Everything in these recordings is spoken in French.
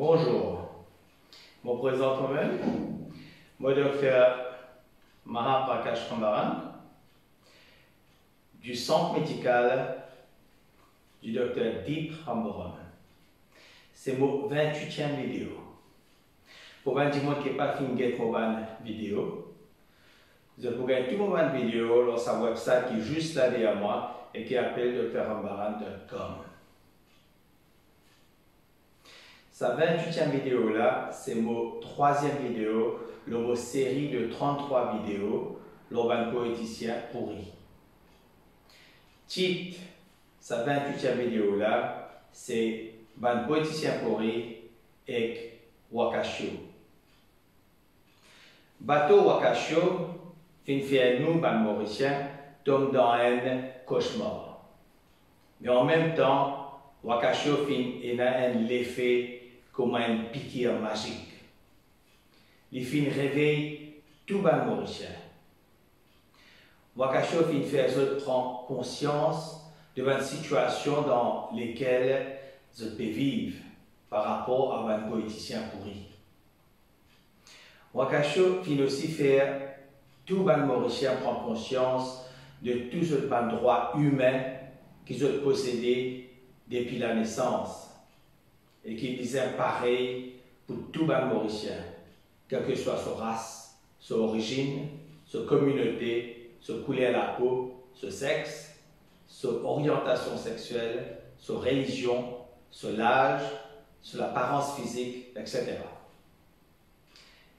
Bonjour, je me présente moi-même, moi docteur Maha Prakash Rambaran, du centre médical du docteur Deep Rambaran. C'est mon 28e vidéo. Pour vous dire que je n'ai pas fini de faire vidéo, vous pouvez tout mon vidéo sur sa website qui est juste là derrière moi et qui s'appelle drrambaran.com. Sa 28e vidéo là, c'est mon 3e vidéo, dans série de 33 vidéos, l'urban poéticien pourri. Titre, sa 28e vidéo là, c'est Ban poéticien pourri et Wakasho. Bateau Wakasho, fin fait nous, ban mauricien, tombe dans un cauchemar. Mais en même temps, Wakasho fin a un l'effet comme un piqûre magique. Il fin réveille tout ban mauricien. Wakasho fin fait prendre conscience de une situation dans laquelle je peux vivre par rapport à un poéticien pourri. Wakasho fin aussi faire tout ban mauricien prendre conscience de tous les droits humains qu'ils ont possédés depuis la naissance et qui disaient pareil pour tout ban mauricien, quelle que soit sa race, sa origine, sa communauté, sa couleur à la peau, son sexe, sa orientation sexuelle, sa religion, son âge, son apparence physique, etc.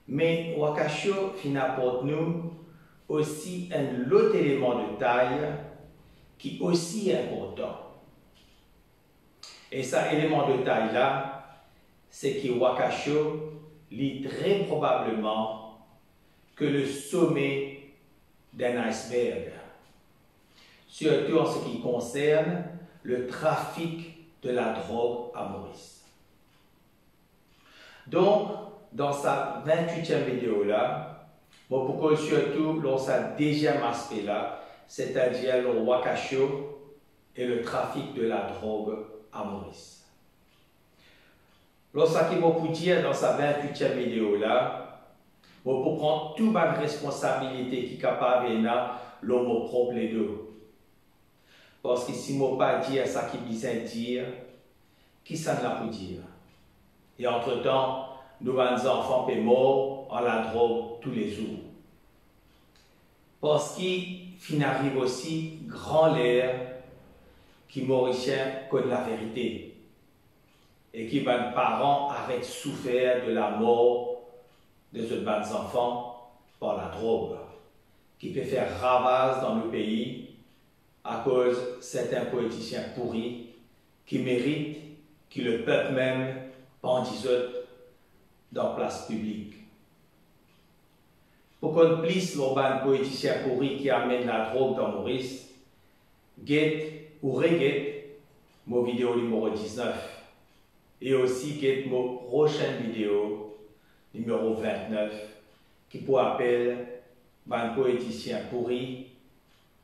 Mais Wakasho fin apporte nous aussi un autre élément de taille qui est aussi important. Et cet élément de taille là, c'est que Wakasho lit très probablement que le sommet d'un iceberg, surtout en ce qui concerne le trafic de la drogue à Maurice. Donc, dans sa 28e vidéo là, moi pourquoi surtout dans sa deuxième aspect là, c'est-à-dire le Wakasho et le trafic de la drogue à Maurice. Lorsqu'il m'a pu dire dans sa 28e vidéo là, moi pour prendre toute ma responsabilité qui est capable de l'homme propre les deux. Parce que si moi pas dire ça qui besoin dire, qui ça ne l'a pu dire? Et entre-temps, nous avons enfants qui sont morts en la drogue tous les jours. Parce qu'il arrive aussi grand l'air qui mauricien connaît la vérité et qui les parents arrêtent de souffrir de la mort de ces enfants par la drogue, qui peut faire ravage dans le pays à cause de certains poéticiens pourris qui méritent que le peuple même pendise dans la place publique. Pour qu'on plisse l'urban poéticien pourri qui amène la drogue dans Maurice, guette ou reguette mon vidéo numéro 19 et aussi guette mon prochaine vidéo numéro 29 qui pour appeler un poéticien pourri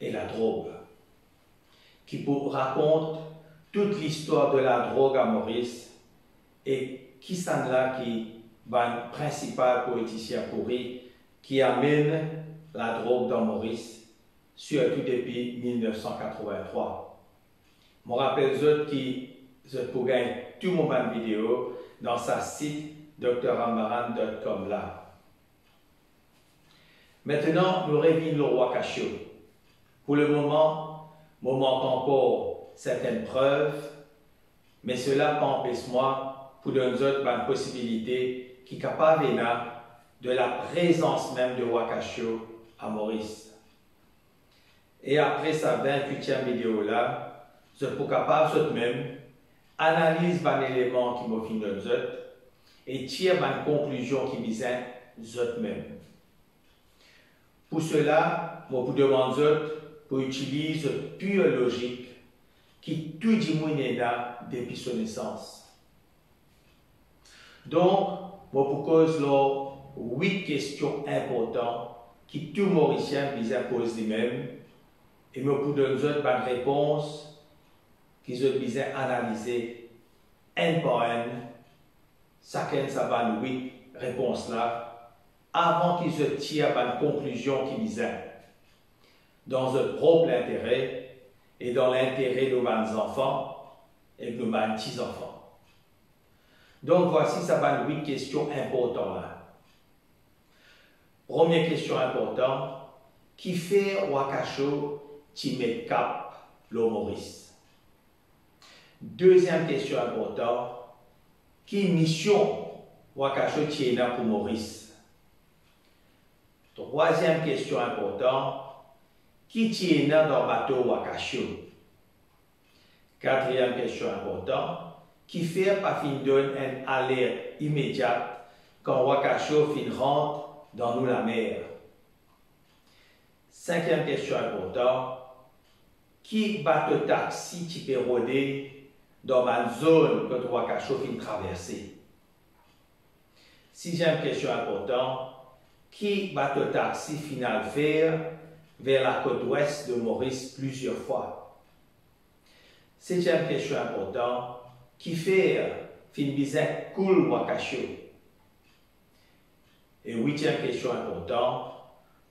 et la drogue, qui pour raconte toute l'histoire de la drogue à Maurice et qui s'en là qui un principal poéticien pourri qui amène la drogue dans Maurice, surtout depuis 1983. Je rappelle qui pour gagner tout mon vidéo dans sa site drrambaran.com là. Maintenant, nous revenons le Wakasho. Pour le moment, je manque encore certaines preuves, mais cela n'empêche moi pour donner une possibilité qui est capable de la présence même de Wakasho à Maurice. Et après sa 28e vidéo là, je suis capable de même analyse un élément qui m'a fait de et tire une conclusion qui vise de même. Pour cela, je vous demande pour utiliser pure logique qui tout diminue depuis son naissance. Donc, je vous pose 8 questions importantes qui tout Mauricien vise à poser lui-même et je vous donne une réponse qu'ils ont visé à analyser un par un chacun sa bonne 8 réponses là, avant qu'ils se tirent à une conclusion qui disait, dans leur propre intérêt et dans l'intérêt de nos enfants et de nos petits-enfants. Donc voici sa bonne 8 questions importantes là. Première question importante, qui fait Wakacho qui met cap l'humoriste? Deuxième question importante, qui mission Wakacho qui est là pour Maurice? Troisième question importante, qui est là dans le bateau Wakacho? Quatrième question importante, qui fait pas fin donne une alerte immédiate quand Wakacho fin rentre dans nous la mer? Cinquième question importante, qui bateau taxi qui peut rôder dans ma zone que Wakacho fin traverser? Sixième question importante, qui bateau taxi final faire vers la côte ouest de Maurice plusieurs fois? Septième question importante, qui fait fin bizet cool Wakacho? Et huitième question importante,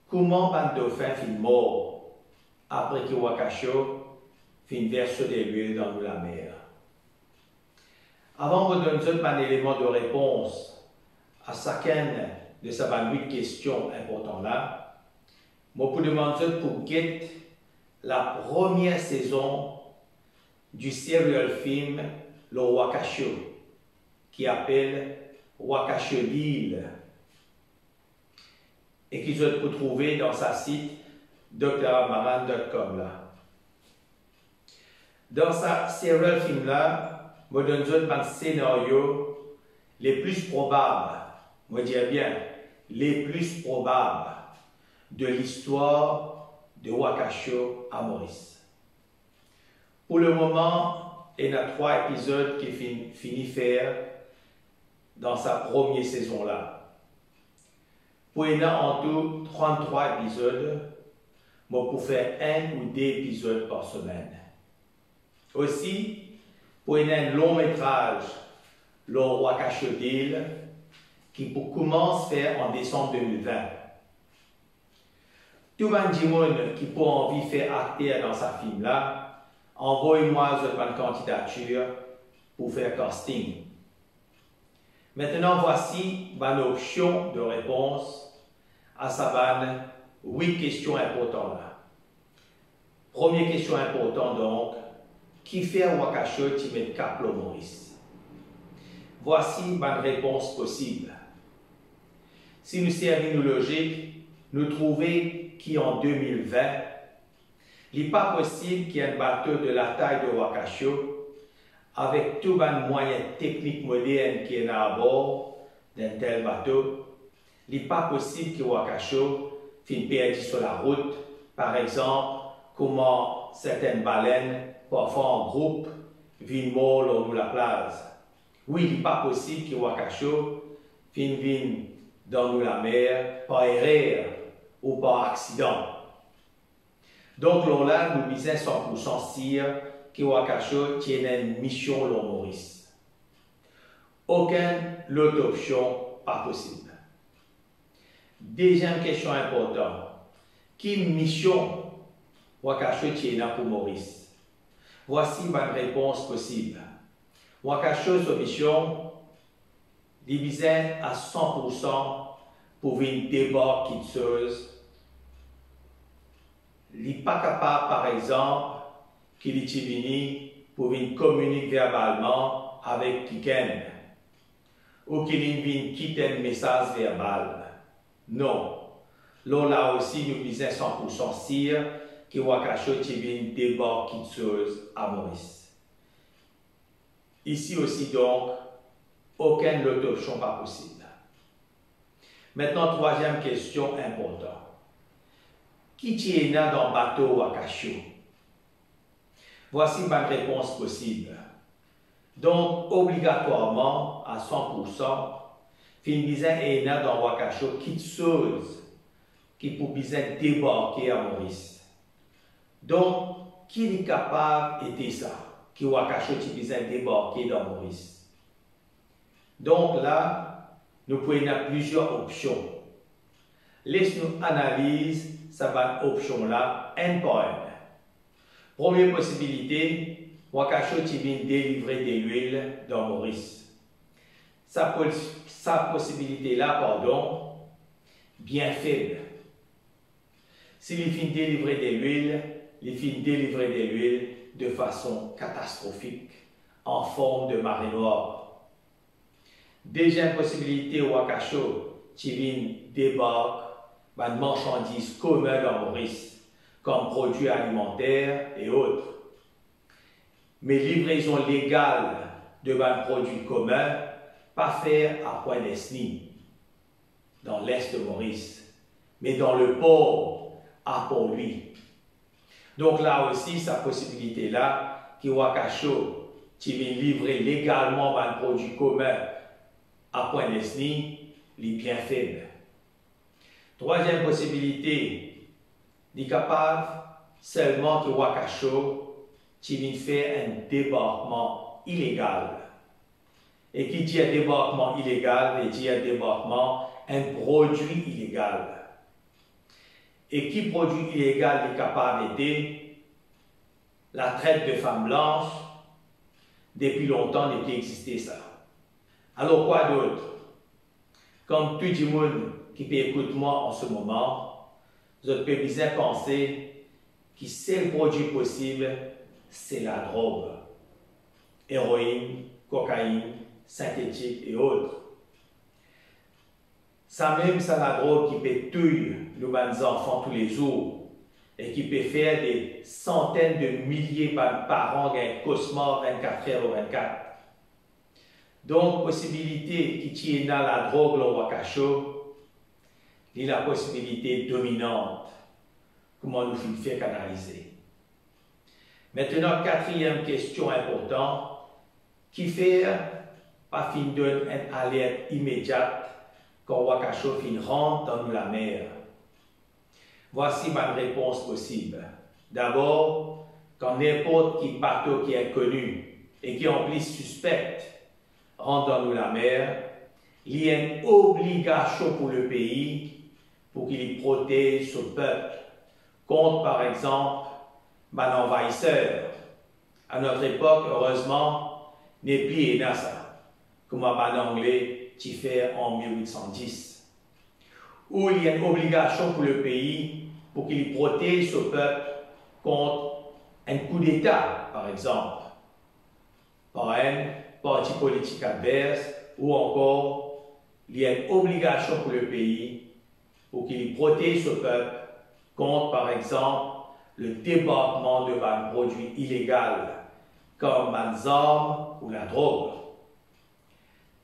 comment un dauphin fin mort après que Wakacho fin verse de l'huile dans la mer? Avant de donner un élément de réponse à chacune de ces 28 questions importantes là, je vous demande pour guetter la première saison du serial film Le Wakacho, qui appelle Wakacho l'île, et qui vous peut trouver dans sa site dramaran.com là. Dans sa serial film là, je donne un scénario les plus probables, je dis bien les plus probables de l'histoire de Wakacho à Maurice. Pour le moment, il y a 3 épisodes qui finissent faire dans sa première saison là. Pour y avoir en tout 33 épisodes, moi pour faire 1 ou 2 épisodes par semaine. Aussi, pour y avoir un long métrage, le Wakacho l'île, qui commence à faire en décembre 2020. Tout le monde qui peut envie de faire acteur dans sa film là, envoyez-moi une candidature pour faire casting. Maintenant, voici une option de réponse à sa 8 questions importantes là. Première question importante donc, qui fait Wakacho qui met cap le Maurice? Voici une réponse possible. Si nous servons nos logiques, nous trouvons qu'en 2020, il n'est pas possible qu'il y ait un bateau de la taille de Wakacho, avec tous les moyens techniques modernes qui est à bord d'un tel bateau. Il n'est pas possible que Wakacho finisse perdu sur la route, par exemple, comment certaines baleines, parfois en groupe, viennent mourir sur la plage. Oui, il n'est pas possible que Wakacho finisse dans la mer par erreur ou par accident. Donc là, nous disons 100% sûr que Wakacho tient une mission au Maurice. Aucune autre option pas possible. Deuxième question importante. Quelle mission Wakacho tient pour Maurice? Voici ma réponse possible. Wakacho, sa mission, divisée à 100% pour une débarque quitteuse. Il n'est pas capable, par exemple, qu'il est venu pour communiquer verbalement avec quelqu'un ou qu'il vienne quitter un message verbal. Non. Là aussi, nous disons 100% sûr que Wakacho vient débarque quitteuse à Maurice. Ici aussi, donc, aucune autre option pas possible. Maintenant, troisième question importante. Qui est là dans le bateau Wakacho? Voici ma réponse possible. Donc, obligatoirement, à 100%, Finbizin est là dans Wakacho quitteuse qui peut bien débarquer à Maurice. Donc, qui est capable d'aider ça? Que Wakacho qui bien débarquer dans Maurice? Donc là, nous pouvons avoir plusieurs options. Laisse-nous analyser cette option-là, un par un. Première possibilité, Wakacho qui vient délivrer de l'huile dans Maurice. Sa possibilité-là, pardon, bien faible. S'il finit délivrer de l'huile, il finit délivrer de l'huile de façon catastrophique, en forme de marée noire. Deuxième possibilité, Wakacho qui vient débarque de marchandises communes dans Maurice, comme produits alimentaires et autres. Mais livraison légale de produits communs, pas faire à Pointe-Nesny, dans l'est de Maurice, mais dans le port à Port-Louis. Donc là aussi, sa possibilité-là, qui Wakacho, qui vient livrer légalement un produit commun à Pointe-Nesny, est bien faible. Troisième possibilité, il est capable seulement que Wakacho, qui vient faire un débarquement illégal. Et qui dit un débarquement illégal, il dit un débarquement, un produit illégal. Et qui produit illégal est capable d'aider la traite de femmes blanches, depuis longtemps, il n'a plus existé ça. Alors quoi d'autre? Comme tout le monde qui peut écouter moi en ce moment, vous pouvez bien penser que le seul produit possible, c'est la drogue. Héroïne, cocaïne, synthétique et autres. Ça même, c'est la drogue qui peut tuer nos enfants tous les jours et qui peut faire des centaines de milliers par an un cauchemar 24 heures sur 24. Donc, possibilité qui tient dans la drogue, le Wakacho, est la possibilité dominante. Comment nous faire canaliser. Maintenant, quatrième question importante, qui fait pas fin donner une alerte immédiate quand Wakacho fin rentre dans la mer. Voici ma réponse possible. D'abord, quand n'importe qui bateau qui est connu et qui est en plus suspect rentre dans la mer, il y a une obligation pour le pays pour qu'il protège son peuple contre, par exemple, un envahisseur. À notre époque, heureusement, n'est plus ça, comme un anglais qui fait en 1810. Où il y a une obligation pour le pays pour qu'il protège son peuple contre un coup d'État, par exemple, par un parti politique adverse, ou encore il y a une obligation pour le pays pour qu'il protège son peuple contre, par exemple, le débarquement de produits illégaux, comme les armes ou la drogue.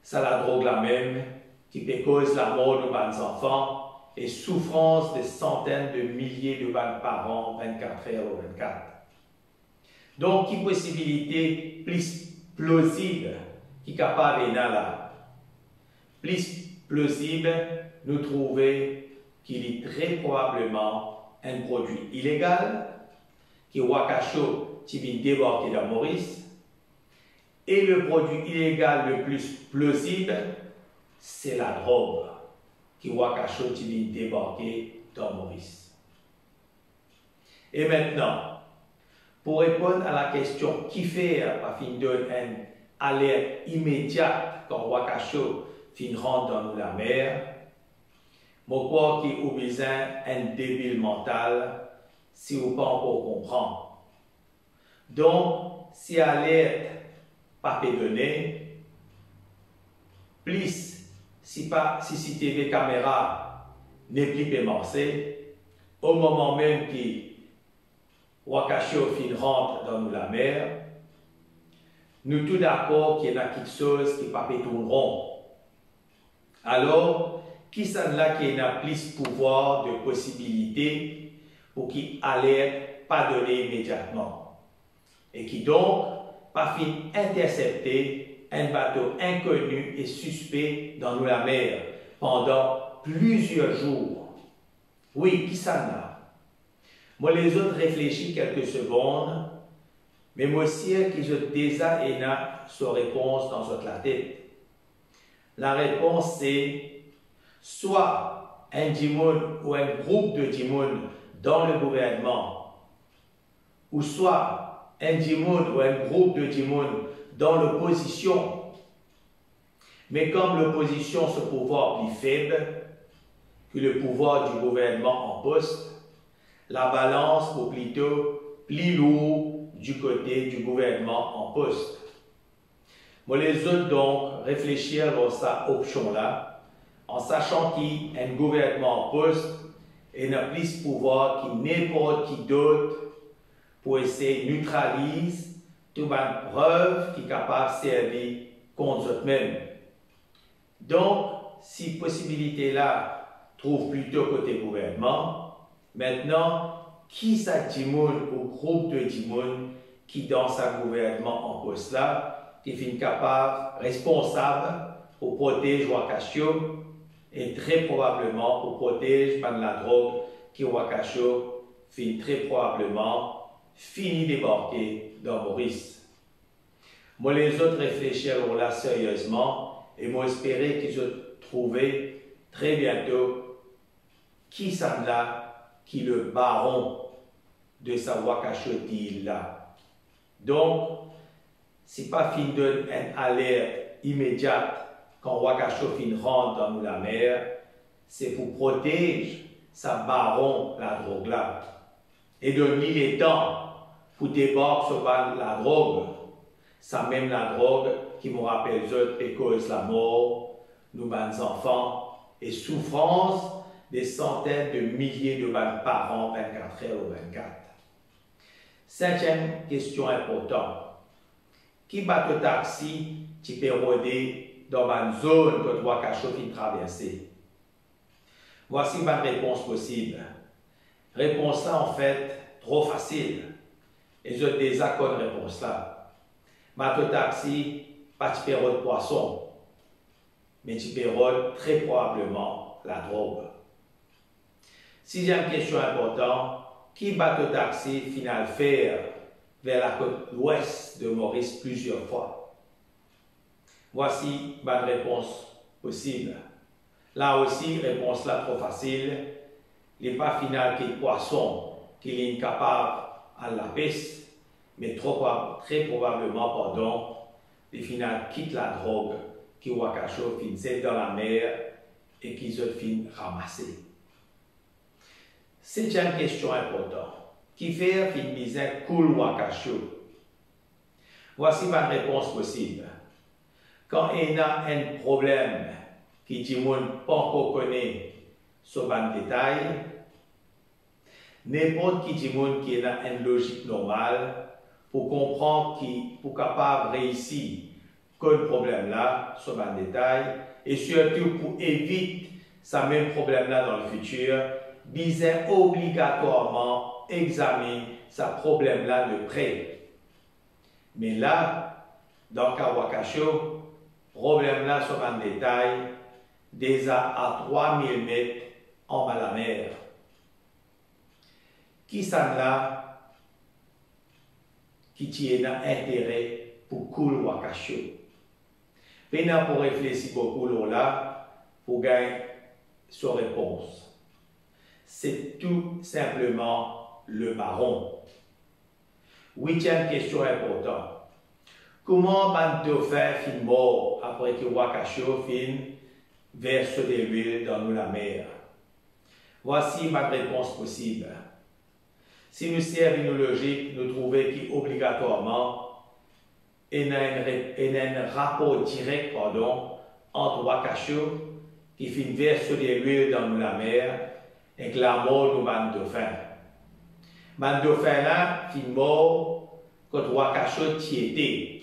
C'est la drogue la même qui peut causer la mort de nos enfants et souffrance de centaines de milliers de parents 24 heures sur 24. Donc, qui possibilité plus plausible qui est capable de là? Plus plausible, nous trouvons qu'il est très probablement un produit illégal qui est Wakacho qui vient débarquer dans Maurice. Et le produit illégal le plus plausible, c'est la drogue qui est Wakacho qui vient débarquer dans Maurice. Et maintenant, pour répondre à la question qui fait à fin de une alerte immédiate quand Wakacho fin rentre dans la mer, je crois qu'il y a besoin un débile mental si vous ne pas encore comprendre. Donc, si alerte pas donné, plus si CCTV caméra n'est plus pémorcé, au moment même que Wakacho fin rentre dans la mer, nous tous d'accord qu'il y a quelque chose qui pas tourner rond. Alors, qui sont là qui a plus pouvoir de possibilité pour qui alerte pas donné immédiatement et qui donc pas fin intercepter un bateau inconnu et suspect dans la mer pendant plusieurs jours. Oui, qui ça là? Moi, les autres réfléchissent quelques secondes, mais moi aussi, qu'ils ont déjà sur réponse dans votre tête. La réponse c'est soit un dimoun ou un groupe de dimoun dans le gouvernement, ou soit un dimoun ou un groupe de dimoun dans l'opposition. Mais comme l'opposition se pouvoir plus faible que le pouvoir du gouvernement en poste, la balance ou plutôt plus lourde du côté du gouvernement en poste. Moi, les autres donc réfléchir à cette option-là, en sachant qu'il y a un gouvernement en poste et n'a plus de pouvoir que n'importe qui d'autre pour essayer de neutraliser toute une preuve qui est capable de servir contre eux-mêmes. Donc, si possibilité-là trouve plutôt côté gouvernement, maintenant, qui ça dimoun ou groupe de dimoun qui dans sa gouvernement en poste là, qui est capable, responsable pour protéger Wakasho et très probablement pour protéger la drogue qui Wakasho finit très probablement fini débarquer dans Maurice. Moi les autres réfléchiront là sérieusement et moi espérer qu'ils ont trouvé très bientôt qui ça là, qui le baron de sa Wakasho là. Donc, c'est pas fin d'une alerte immédiate quand Wakasho fin rentre dans la mer, c'est pour protéger sa baron la drogue là et donner les temps pour débarquer sur la drogue. Ça même la drogue qui me rappelle et cause la mort, nous les enfants et souffrance des centaines de milliers de parents 24 heures ou 24. Cinquième question importante. Qui bat le taxi qui peut rôder dans une zone que Wakasho fin traverser? Voici ma réponse possible. Réponse là en fait trop facile. Et je désaccord réponse là. Bateau taxi, pas de de poisson, mais tu peux très probablement la drogue. Sixième question importante, qui bateau taxi final faire vers la côte ouest de Maurice plusieurs fois? Voici ma réponse possible. Là aussi, réponse là trop facile. Il n'est pas final que poisson qui est incapable à la pêche, mais très probablement, pardon, les final quitte la drogue qui Wakasho finissait dans la mer et qu'ils ont fin ramasser. Septième question importante. Qui fait fin misère cool Wakasho? Voici ma réponse possible. Quand il y a un problème qui dit pas encore connaît sur un détail, n'importe qui dit qui a une logique normale pour comprendre qui pour capable réussir le problème là sur un détail et surtout pour éviter ce même problème là dans le futur, besoin obligatoirement examiner ce problème là de près. Mais là, dans Wakasho, problème là sur un détail déjà à 3000 mètres en bas de la mer. Qui s'en là qui tient intérêt pour cool Wakasho? Maintenant pour réfléchir beaucoup là pour gagner sa réponse. C'est tout simplement le baron. Huitième question importante. Comment un dauphin fin mort après que Wakasho fin verse de l'huile dans la mer? Voici ma réponse possible. Si nous servons une logique, nous trouvons qu'obligatoirement, il y a un rapport direct entre Wakasho qui fin verse de l'huile dans la mer et la mort de dauphin. Le dauphin là fin mort quand Wakasho y était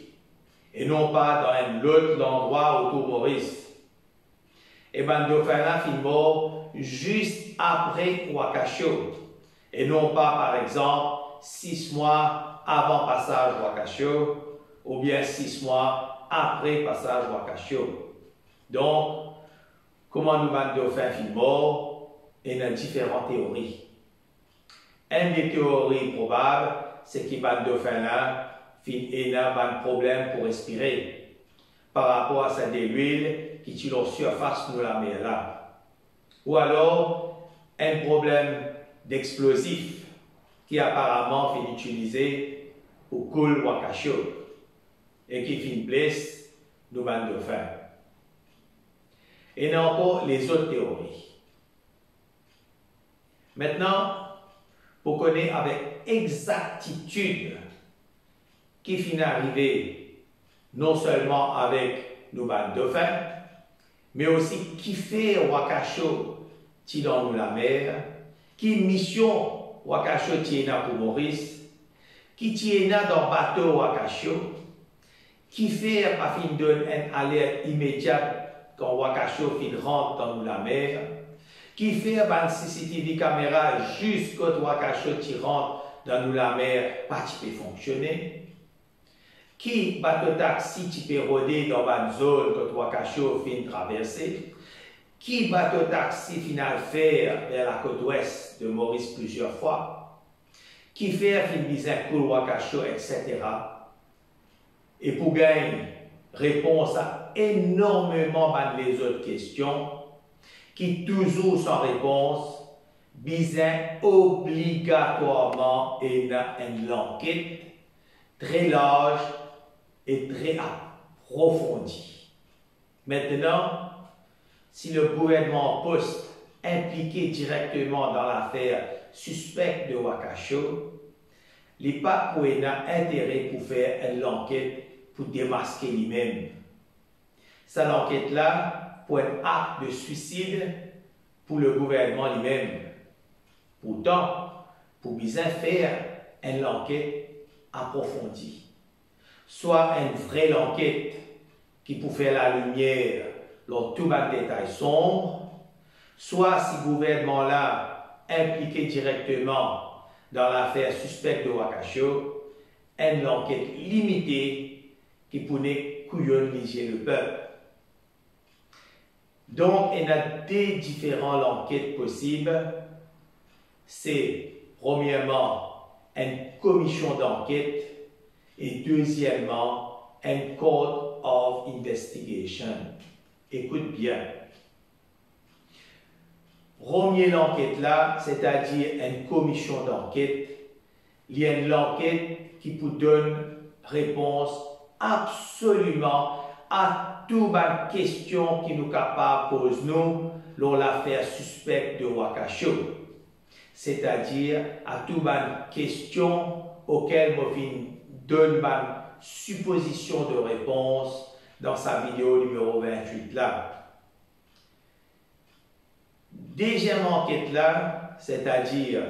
et non pas dans un autre endroit autour de Maurice. Et le dauphin là fin mort juste après Wakasho et non pas par exemple 6 mois avant passage Wakasho ou bien 6 mois après passage Wakasho. Donc, comment nous le dauphin fin mort? Il y a différentes théories. Une des théories probables, c'est que le dauphin là a un problème pour respirer. Par rapport à sa l'huile qui tire en surface de la mer là. Ou alors, un problème d'explosif qui apparemment fait utiliser au col Wakasho et qui fait une place nous van de faire. Et il y a encore les autres théories. Maintenant, pour connaître avec exactitude qui finit arriver non seulement avec nos van de fer, mais aussi qui fait Wakasho qui dans nous la mer, qui mission Wakasho tiena pour Maurice, qui tiena dans bateau Wakasho, qui fait à fin donne une alerte immédiate quand Wakasho fin rentre dans la mer, qui fait un CCTV caméra jusqu'au Wakasho qui rentre dans la mer, pas qui peut fonctionner, qui bateau taxi qui peut rôder dans une zone que Wakasho fin traverser, qui bateau taxi final faire vers la côte ouest de Maurice plusieurs fois, qui fait fin bizarre cool Wakasho, etc. Et pour gagner réponse à énormément de les autres questions, qui toujours sans réponse, bizarre obligatoirement une enquête très large et très approfondie. Maintenant, si le gouvernement poste impliqué directement dans l'affaire suspecte de Wakasho, les Papouais n'ont intérêt pour faire une enquête pour démasquer lui-même. Cette enquête-là, pour un acte de suicide pour le gouvernement lui-même. Pourtant, pour bien faire une enquête approfondie, soit une vraie enquête qui peut faire la lumière dans tous les détails sombres, soit si le gouvernement-là impliqué directement dans l'affaire suspecte de Wakasho, une enquête limitée qui pourrait couillonniser le peuple. Donc, il y a deux différentes enquêtes possibles. C'est, premièrement, une commission d'enquête et deuxièmement, un Court of Investigation. Écoute bien. Première enquête là, c'est-à-dire une commission d'enquête, il y a une enquête qui vous donne réponse absolument à toutes les questions qui nous capables de poser nous dans l'affaire suspecte de Wakasho. C'est-à-dire à toutes les questions auxquelles Mofin donne une supposition de réponse dans sa vidéo numéro 28 là. Deuxième enquête là, c'est-à-dire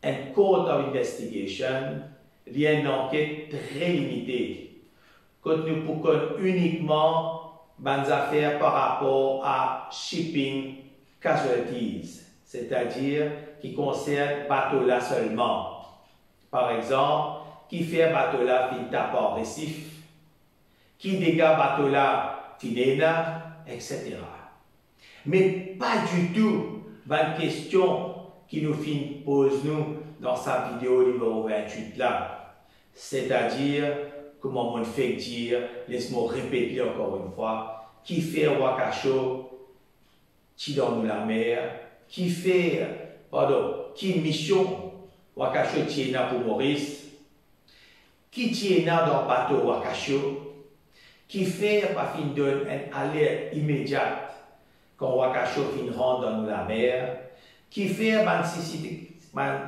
un Court of Investigation, il y a une enquête très limitée, que nous pouvons uniquement des affaires par rapport à shipping casualties, c'est-à-dire qui concerne bateau là seulement. Par exemple, qui fait bateau là fin tape en récif, qui dégage bateau là finena, etc. Mais pas du tout une question qui nous pose nous dans sa vidéo numéro 28 là. C'est-à-dire, comment on fait dire, laisse-moi répéter encore une fois, qui fait Wakasho, qui dans la mer, qui fait, qui mission Wakasho tiena pour Maurice, qui tiena dans le bateau Wakasho, qui fait, par fin donne une alerte immédiate quand Wakasho fin rentre dans la mer, qui fait un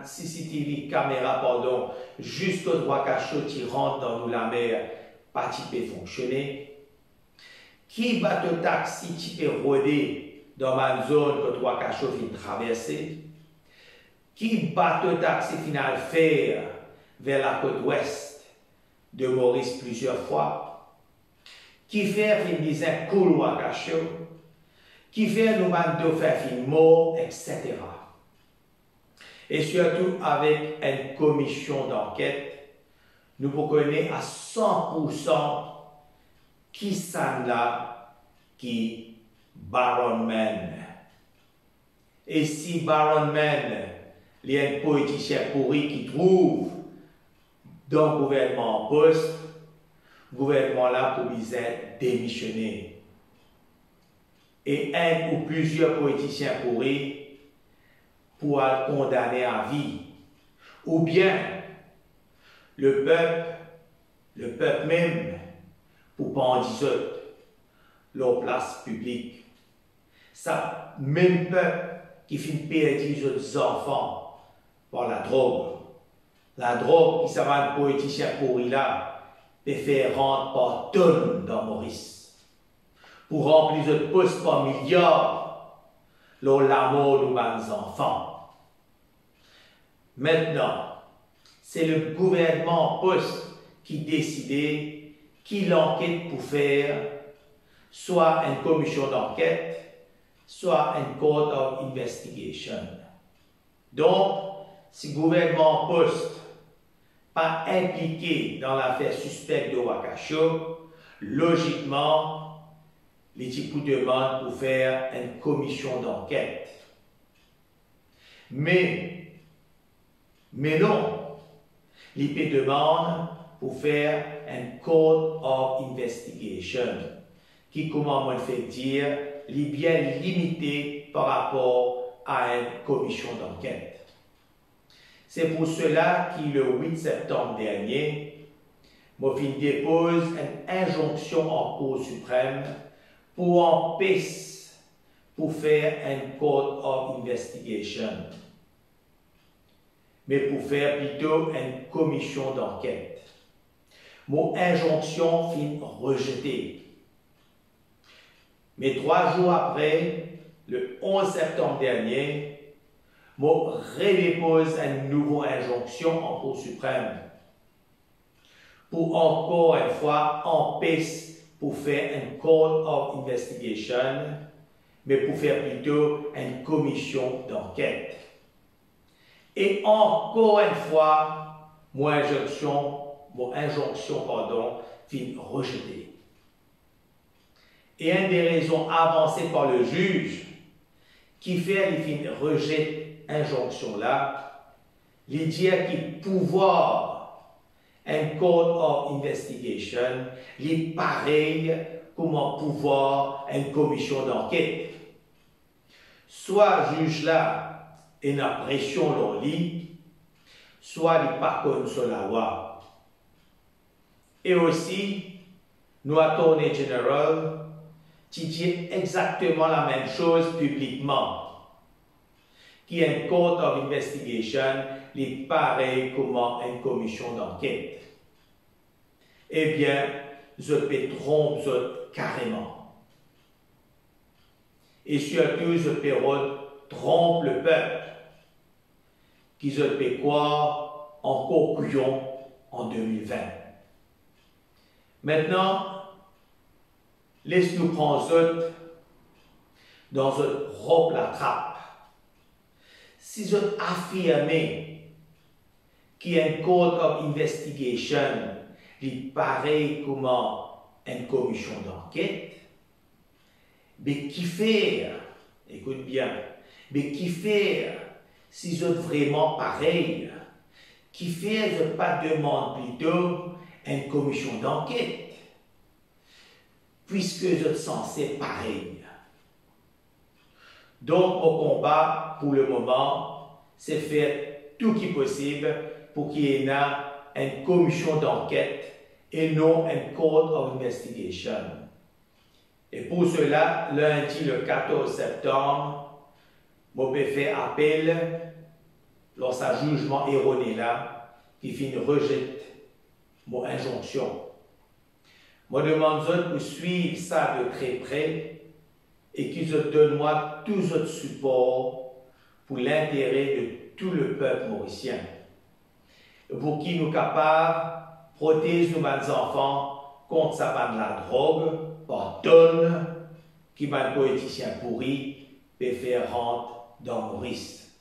CCTV caméra jusqu'au Wakasho qui rentre dans la mer, pas qui peut fonctionner, qui bateau taxi qui peut rôder dans une zone que Wakasho fin traverser, qui bateau taxi final faire vers la côte ouest de Maurice plusieurs fois, qui fait une dizaine cool Wakasho, qui fait nous de faire fin mort, etc. Et surtout avec une commission d'enquête, nous connaissons à 100% qui sont là, qui Baron Man. Et si Baron Man, il y a un politicien pourri qui trouve dans le gouvernement en poste, gouvernement là pour démissionner. Et un ou plusieurs politiciens pourris pour être condamnés à vie. Ou bien le peuple même, pour pendiser leur place publique. Ça, même peuple qui finit perdre les enfants par la drogue. La drogue qui s'avère un politicien pourri là, peut faire rentrer par tonnes dans Maurice. Pour remplir de postes par milliards, l'amour de nos enfants. Maintenant, c'est le gouvernement poste qui décidait qui l'enquête pour faire soit une commission d'enquête, soit une court of investigation. Donc, si le gouvernement poste pas impliqué dans l'affaire suspecte de Wakasho, logiquement, les types demandent pour faire une commission d'enquête. Mais non, l'IP demande pour faire un code of investigation qui, comment on fait dire, est bien limité par rapport à une commission d'enquête. C'est pour cela que le 8 septembre dernier, Mofin dépose une injonction en Cour suprême pour empêcher pour faire un code of investigation, mais pour faire plutôt une commission d'enquête. Mon injonction fut rejetée. Mais 3 jours après, le 11 septembre dernier, je redépose une nouvelle injonction en Cour suprême pour encore une fois empêcher pour faire un code of investigation, mais pour faire plutôt une commission d'enquête. Et encore une fois, mon injonction fut rejetée. Et une des raisons avancées par le juge qui fait les rejet injonction là, il dit qu'il pouvoir un code of investigation, il pareil comme un pouvoir une commission d'enquête. Soit juge là et une pression dans lit, soit il pas contre la loi. Et aussi, nous attorney général qui dit exactement la même chose publiquement, qui est un code of investigation, est pareil comme une commission d'enquête. Eh bien, je peux tromper carrément. Et surtout, je peux tromper le peuple, qui je peux croire encore couillon en 2020. Maintenant, laisse-nous prendre dans une robe la trappe. Si je affirme qu'il y a un code of investigation qui est pareil comme une commission d'enquête, mais qui fait, écoute bien, mais qui fait si je vraiment pareil, qui fait je pas demande plutôt une commission d'enquête, puisque je suis censé pareil. Donc, au combat, pour le moment, c'est faire tout ce qui est possible pour qu'il y ait une commission d'enquête et non un code of investigation. Et pour cela, lundi, le 14 septembre, je peux faire appel lorsqu'un jugement erroné là, qui finit rejette mon injonction. Je demande de suivre ça de très près et qu'ils donnent moi tout votre support pour l'intérêt de tout le peuple mauricien. Pour qu'ils nous capables de protéger nos enfants contre sa bande de la drogue, par tonnes, qui va politicien pourri, peut faire rentrer dans Maurice.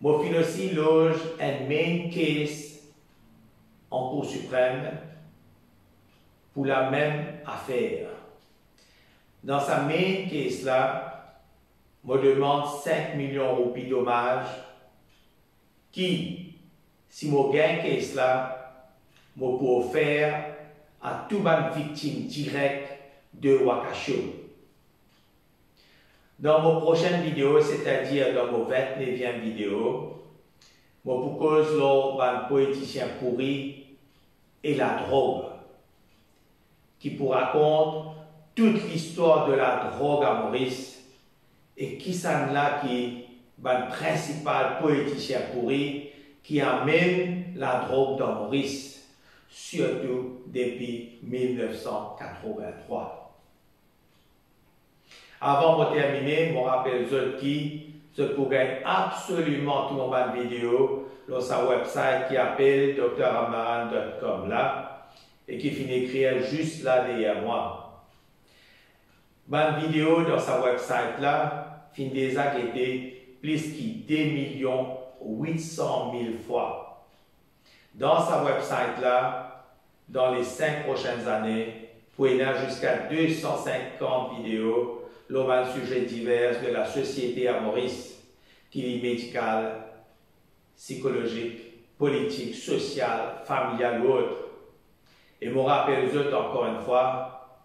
Moi, je aussi loge un main case en Cour suprême pour la même affaire. Dans sa main case là, je demande 5 millions de roupies dommages qui, si je gagne case là, je peux faire à toutes les victimes directes de Wakasho. Dans mon prochaine vidéo, c'est-à-dire dans mon 29e vidéo, je vous cause le politicien pourri et la drogue, qui vous raconte toute l'histoire de la drogue à Maurice et qui s'en là qui le principal politicien pourri qui amène la drogue dans Maurice, surtout depuis 1983. Avant de terminer, je rappelle qui se pourrait absolument tout mon vidéo dans sa website qui appelle dramaran.com là et qui finit d'écrire juste là derrière moi. Ma vidéo dans sa website là finit déjà été plus que 2 800 000 fois. Dans sa website là, dans les 5 prochaines années, vous pouvez avoir jusqu'à 250 vidéos sur les sujets divers de la société à Maurice, qui est médicale, psychologique, politique, sociale, familiale ou autre. Et je rappelle encore une fois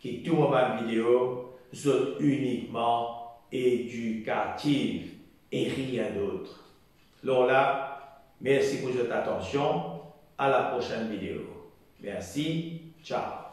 que tout moment vidéo sont uniquement éducative et rien d'autre. Alors là, merci pour votre attention. À la prochaine vidéo. Merci. Ciao.